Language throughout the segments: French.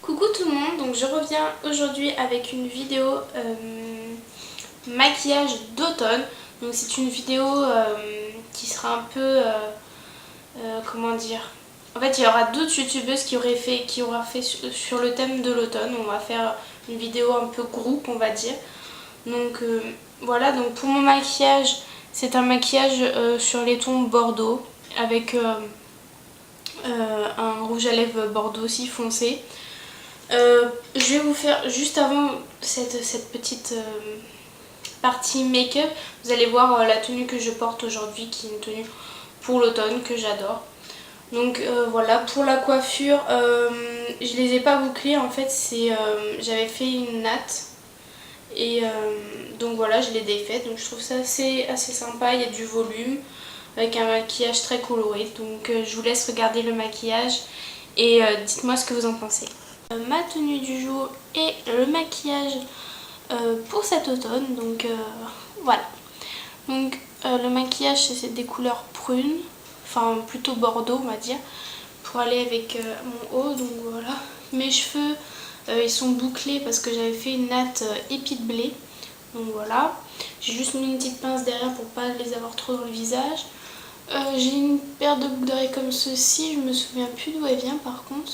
Coucou tout le monde, donc je reviens aujourd'hui avec une vidéo maquillage d'automne. Donc c'est une vidéo qui sera un peu, comment dire, en fait il y aura d'autres youtubeuses qui aura fait sur le thème de l'automne. On va faire une vidéo un peu groupe, on va dire. Donc voilà, donc pour mon maquillage, c'est un maquillage sur les tons bordeaux avec un rouge à lèvres bordeaux aussi foncé. Je vais vous faire juste avant cette petite partie make-up, vous allez voir la tenue que je porte aujourd'hui, qui est une tenue pour l'automne que j'adore. Donc voilà, pour la coiffure, je les ai pas bouclées en fait, j'avais fait une natte et donc voilà, je l'ai défaite. Donc je trouve ça assez sympa, il y a du volume avec un maquillage très coloré. Donc je vous laisse regarder le maquillage et dites-moi ce que vous en pensez. Ma tenue du jour et le maquillage pour cet automne, donc voilà. Donc le maquillage c'est des couleurs prunes, enfin plutôt bordeaux on va dire, pour aller avec mon haut. Donc voilà, mes cheveux ils sont bouclés parce que j'avais fait une natte épi de blé. Donc voilà, j'ai juste mis une petite pince derrière pour pas les avoir trop dans le visage. J'ai une paire de boucles d'oreilles comme ceci, je me souviens plus d'où elle vient par contre.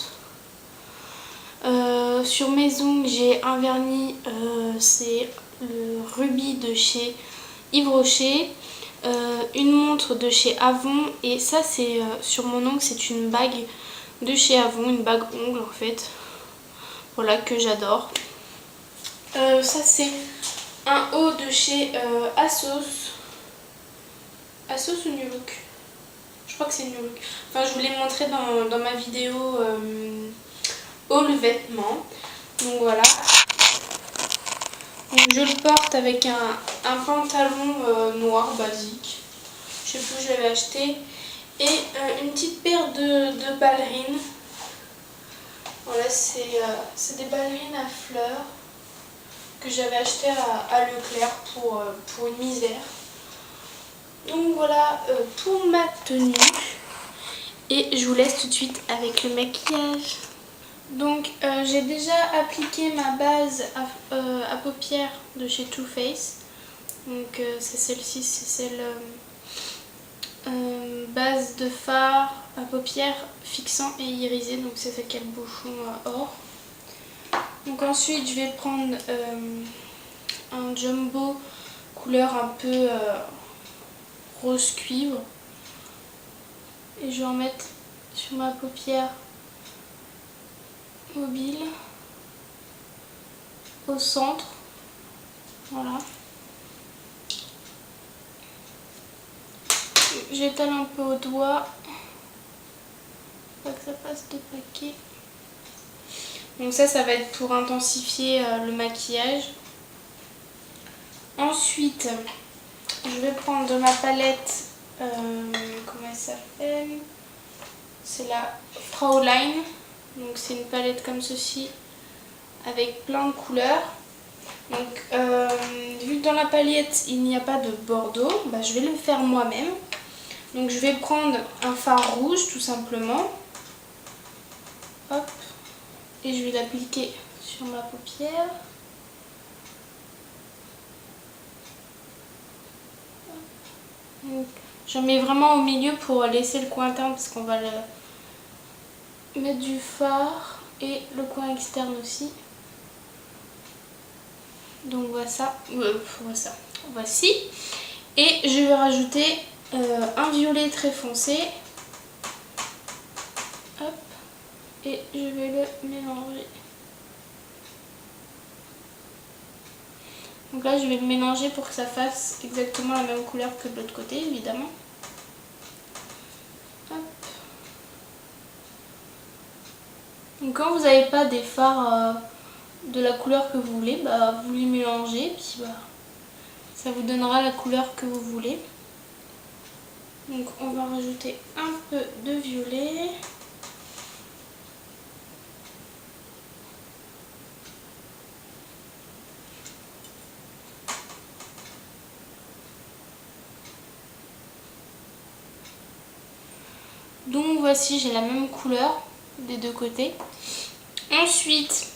Sur mes ongles j'ai un vernis, c'est le Ruby de chez Yves Rocher, une montre de chez Avon, et ça c'est sur mon ongle, c'est une bague de chez Avon, une bague ongle en fait, voilà, que j'adore. Ça c'est un haut de chez Asos ou New Look, je crois que c'est New Look, enfin je vous l'ai montré dans ma vidéo haul vêtements. Donc voilà, donc je le porte avec un pantalon noir basique, je sais plus où je l'avais acheté, et une petite paire de ballerines. Voilà, c'est des ballerines à fleurs que j'avais acheté à Leclerc pour une misère. Donc voilà pour ma tenue, et je vous laisse tout de suite avec le maquillage. Donc j'ai déjà appliqué ma base à paupières de chez Too Faced. Donc c'est celle-ci, c'est celle base de fard à paupières fixant et irisé. Donc c'est celle qui a le bouchon or. Donc ensuite je vais prendre un jumbo couleur un peu rose cuivre. Et je vais en mettre sur ma paupière mobile au centre, voilà. J'étale un peu au doigt, pas que ça passe de paquet. Donc ça va être pour intensifier le maquillage. Ensuite je vais prendre ma palette, comment elle s'appelle, c'est la Fraulein. Donc c'est une palette comme ceci avec plein de couleurs. Donc vu que dans la palette il n'y a pas de bordeaux, je vais le faire moi-même. Donc je vais prendre un fard rouge tout simplement, hop, et je vais l'appliquer sur ma paupière. J'en mets vraiment au milieu pour laisser le coin interne parce qu'on va mettre du fard, et le coin externe aussi. Donc voici. Et je vais rajouter un violet très foncé. Hop. Et je vais le mélanger. Donc là je vais le mélanger pour que ça fasse exactement la même couleur que de l'autre côté évidemment. Hop. Donc quand vous n'avez pas des fards de la couleur que vous voulez, vous les mélangez, puis ça vous donnera la couleur que vous voulez. Donc on va rajouter un peu de violet. Donc voici, j'ai la même couleur des deux côtés. Ensuite,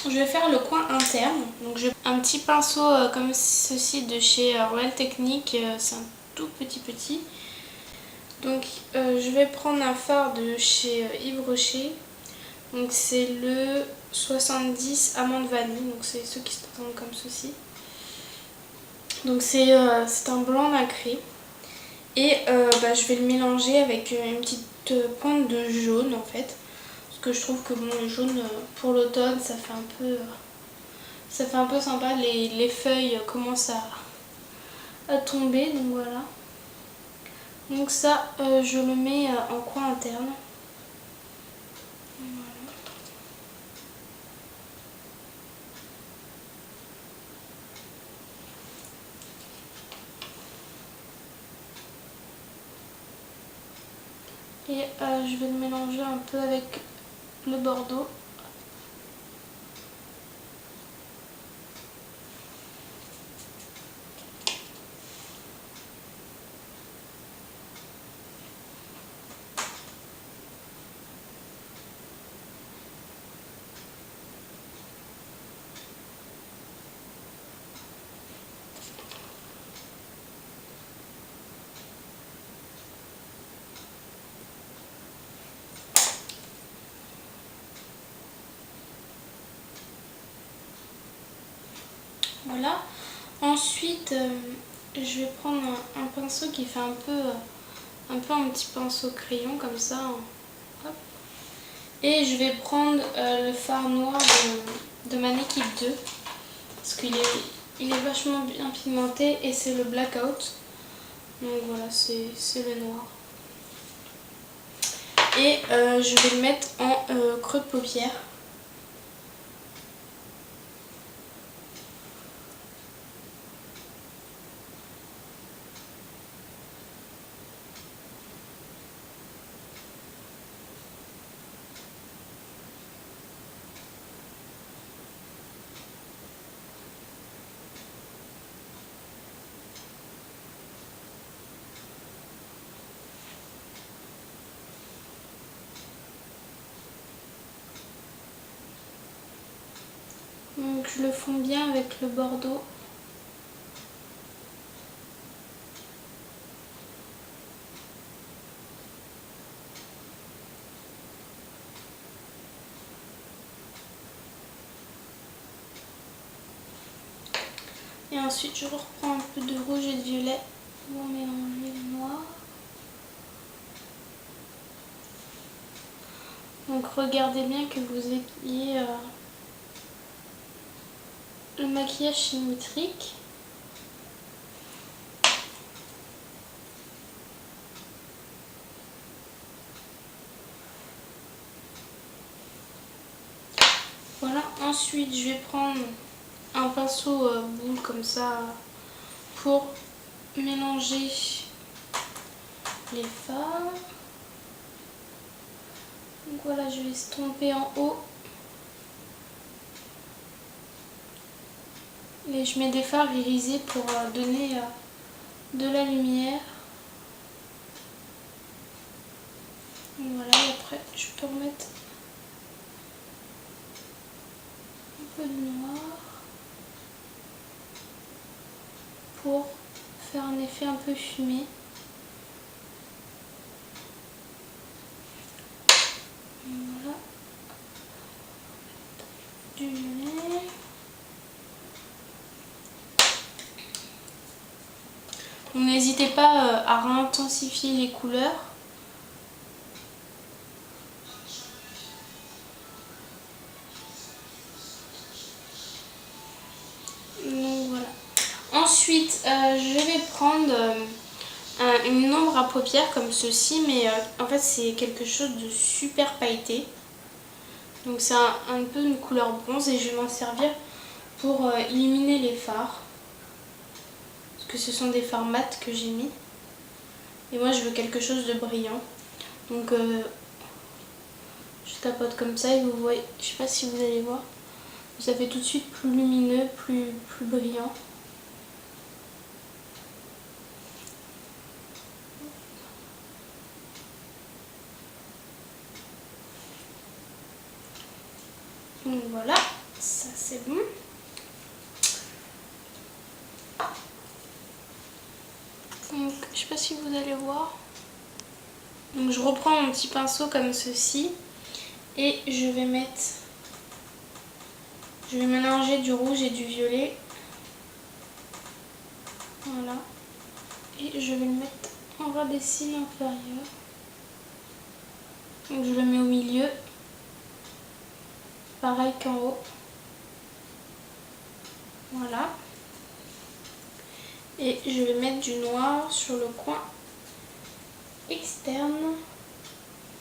je vais faire le coin interne. Donc j'ai un petit pinceau comme ceci de chez Royal Technique. C'est un tout petit. Donc je vais prendre un fard de chez Yves Rocher. Donc c'est le 70 amande vanille. Donc c'est ceux qui se présentent comme ceci. Donc c'est un blanc nacré. Et je vais le mélanger avec une petite pointe de jaune en fait. Parce que je trouve que bon, le jaune pour l'automne ça fait un peu sympa. Les feuilles commencent à tomber. Donc voilà. Donc ça je le mets en coin interne. Voilà. Et je vais le mélanger un peu avec le bordeaux. Voilà. Ensuite, je vais prendre un pinceau qui fait un petit pinceau crayon comme ça. Hop. Et je vais prendre le fard noir de ma équipe 2 parce il est vachement bien pigmenté et c'est le blackout. Donc voilà, c'est le noir. Et je vais le mettre en creux de paupière. Donc je le fonds bien avec le bordeaux. Et ensuite je reprends un peu de rouge et de violet pour mélanger le noir. Donc regardez bien que vous ayez le maquillage symétrique. Voilà, ensuite je vais prendre un pinceau boule comme ça pour mélanger les fards. Donc voilà, je vais estomper en haut. Et je mets des fards irisés pour donner de la lumière. Donc voilà, et après je peux remettre un peu de noir pour faire un effet un peu fumé. Voilà. Du violet. Donc n'hésitez pas à réintensifier les couleurs. Donc voilà. Ensuite, je vais prendre une ombre à paupières comme ceci, mais en fait c'est quelque chose de super pailleté. Donc c'est un peu une couleur bronze et je vais m'en servir pour illuminer les fards. Parce que ce sont des fards mat que j'ai mis. Et moi je veux quelque chose de brillant. Donc je tapote comme ça et vous voyez, je sais pas si vous allez voir, ça fait tout de suite plus lumineux, plus brillant. Donc voilà, ça c'est bon. Donc je sais pas si vous allez voir. Donc je reprends mon petit pinceau comme ceci et je vais mélanger du rouge et du violet. Voilà. Et je vais le mettre en ras des cils inférieurs. Donc je le mets au milieu. Pareil qu'en haut. Voilà. Et je vais mettre du noir sur le coin externe.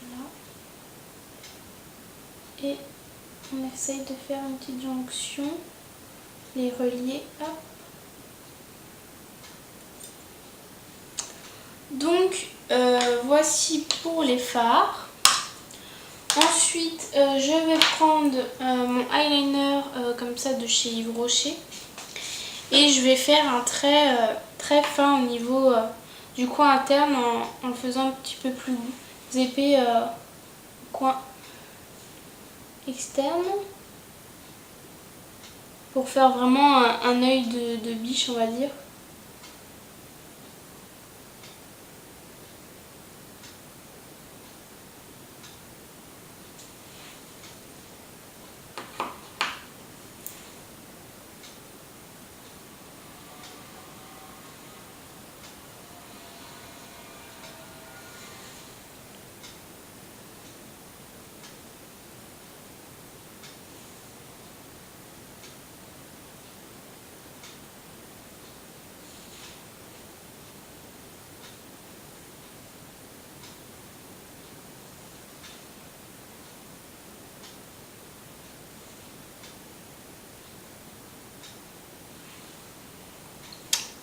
Voilà. Et on essaye de faire une petite jonction. Les relier. Hop. Donc voici pour les fards. Ensuite je vais prendre mon eyeliner comme ça de chez Yves Rocher. Et je vais faire un trait très fin au niveau du coin interne en le faisant un petit peu plus épais au coin externe. Pour faire vraiment un œil de biche, on va dire.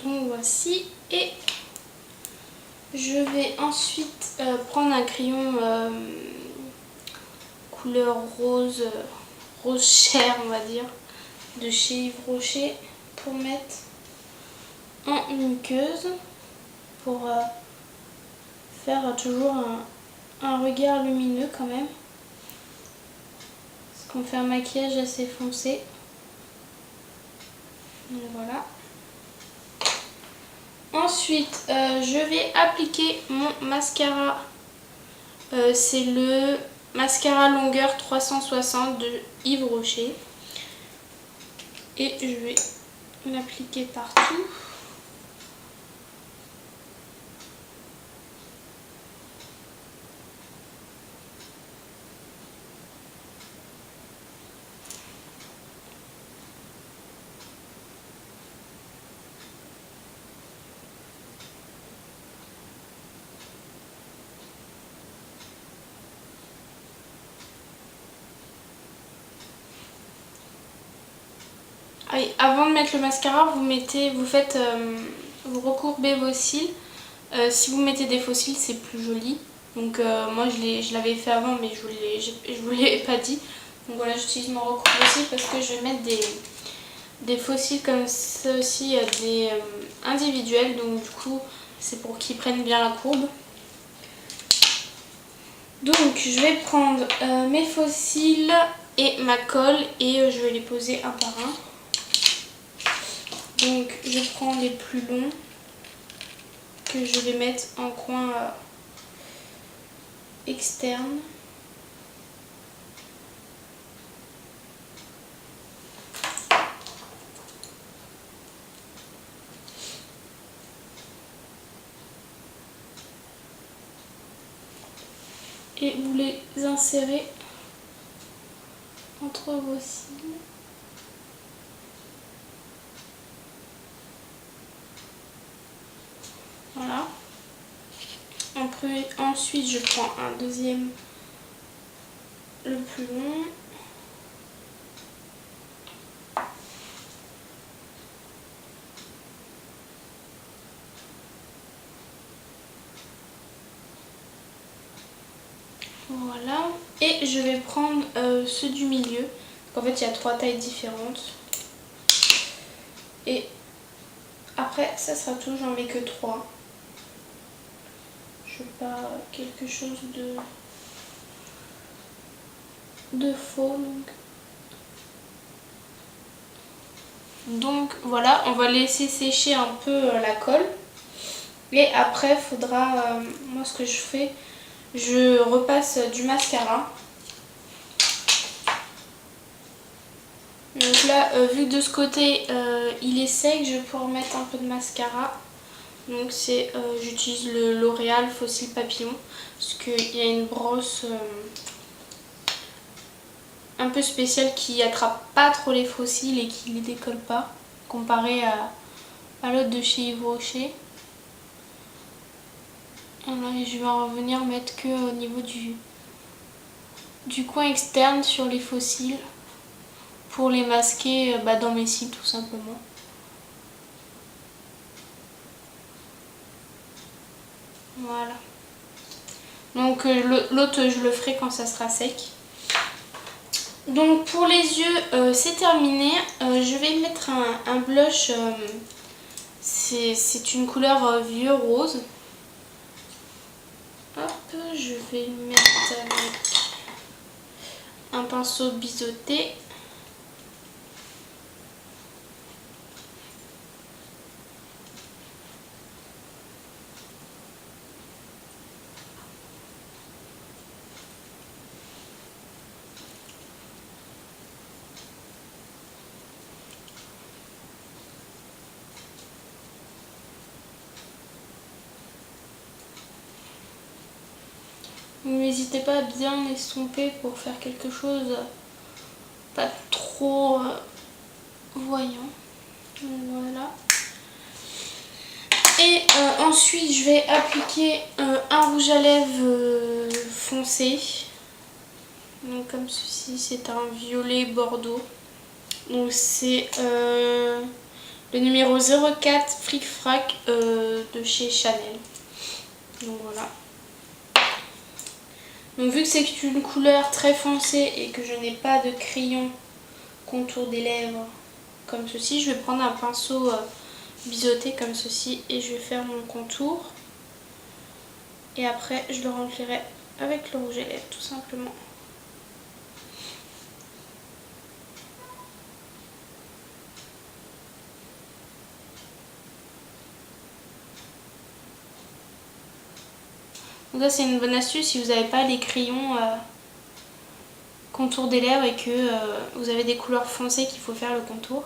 Donc voici, et je vais ensuite prendre un crayon couleur rose, rose chair on va dire, de chez Yves Rocher pour mettre en muqueuse, pour faire toujours un regard lumineux quand même, parce qu'on fait un maquillage assez foncé. Donc voilà. Ensuite, je vais appliquer mon mascara. C'est le mascara longueur 360 de Yves Rocher. Et je vais l'appliquer partout. Ah oui, avant de mettre le mascara, vous recourbez vos cils. Si vous mettez des faux cils, c'est plus joli. Donc moi je l'avais fait avant, mais je vous l'ai pas dit. Donc voilà, j'utilise mon recourbe-cils parce que je vais mettre des faux cils comme ceci, des individuels. Donc du coup, c'est pour qu'ils prennent bien la courbe. Donc je vais prendre mes faux cils et ma colle et je vais les poser un par un. Donc je prends les plus longs que je vais mettre en coin externe. Et vous les insérez entre vos cils. Voilà. Ensuite, je prends un deuxième, le plus long. Voilà. Et je vais prendre ceux du milieu. En fait, il y a 3 tailles différentes. Et après, ça sera tout. J'en mets que 3. Je veux pas quelque chose de faux. Donc Donc voilà, on va laisser sécher un peu la colle. Et après, faudra, moi ce que je fais, je repasse du mascara. Donc là, vu que de ce côté il est sec, je peux remettre un peu de mascara. Donc c'est, j'utilise le L'Oréal Fossil Papillon parce qu'il y a une brosse un peu spéciale qui attrape pas trop les fossiles et qui les décolle pas, comparé à l'autre de chez Yves Rocher. Voilà, et je vais en revenir mettre que au niveau du coin externe sur les fossiles pour les masquer dans mes cils tout simplement. Voilà. Donc l'autre je le ferai quand ça sera sec. Donc pour les yeux c'est terminé. Je vais mettre un blush. C'est une couleur vieux rose. Hop, je vais le mettre avec un pinceau biseauté. N'hésitez pas à bien l'estomper pour faire quelque chose pas trop voyant. Voilà. Et ensuite je vais appliquer un rouge à lèvres foncé. Donc comme ceci, c'est un violet bordeaux. Donc c'est le numéro 04 Fric Frac de chez Chanel. Donc voilà. Donc vu que c'est une couleur très foncée et que je n'ai pas de crayon contour des lèvres comme ceci, je vais prendre un pinceau biseauté comme ceci et je vais faire mon contour. Et après je le remplirai avec le rouge à lèvres tout simplement. Donc ça c'est une bonne astuce si vous n'avez pas les crayons contour des lèvres et que vous avez des couleurs foncées qu'il faut faire le contour.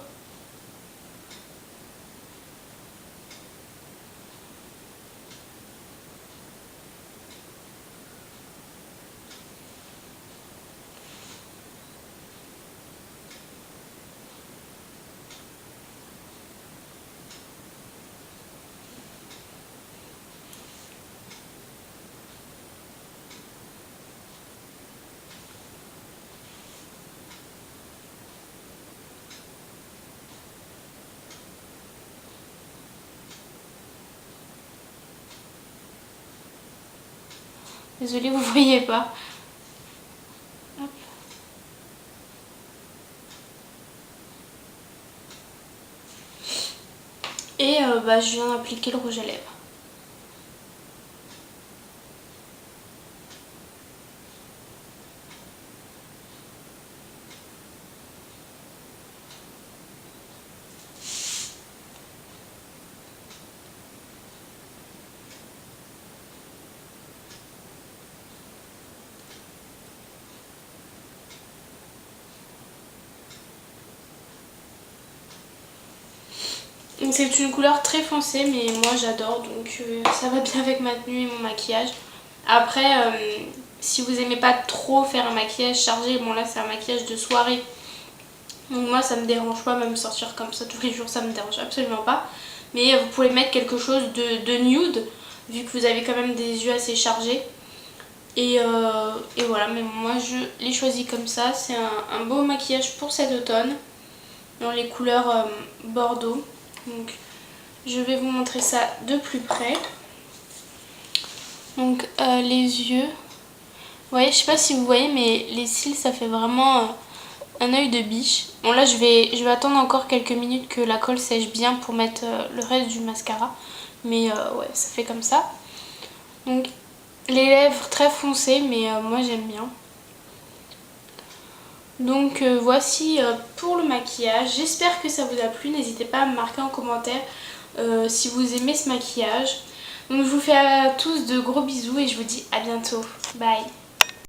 Désolée, vous voyez pas. Hop. Et je viens d'appliquer le rouge à lèvres. C'est une couleur très foncée mais moi j'adore, donc ça va bien avec ma tenue et mon maquillage. Après si vous aimez pas trop faire un maquillage chargé, bon là c'est un maquillage de soirée, donc moi ça me dérange pas, même sortir comme ça tous les jours ça me dérange absolument pas. Mais vous pouvez mettre quelque chose de nude vu que vous avez quand même des yeux assez chargés. Et voilà, mais moi je l'ai choisi comme ça. C'est un beau maquillage pour cet automne dans les couleurs bordeaux. Donc je vais vous montrer ça de plus près. Donc les yeux, vous voyez, je sais pas si vous voyez, mais les cils ça fait vraiment un œil de biche. Bon là je vais attendre encore quelques minutes que la colle sèche bien pour mettre le reste du mascara. Mais ouais, ça fait comme ça. Donc les lèvres très foncées, mais moi j'aime bien. Donc voici pour le maquillage. J'espère que ça vous a plu. N'hésitez pas à me marquer en commentaire si vous aimez ce maquillage. Donc je vous fais à tous de gros bisous et je vous dis à bientôt. Bye.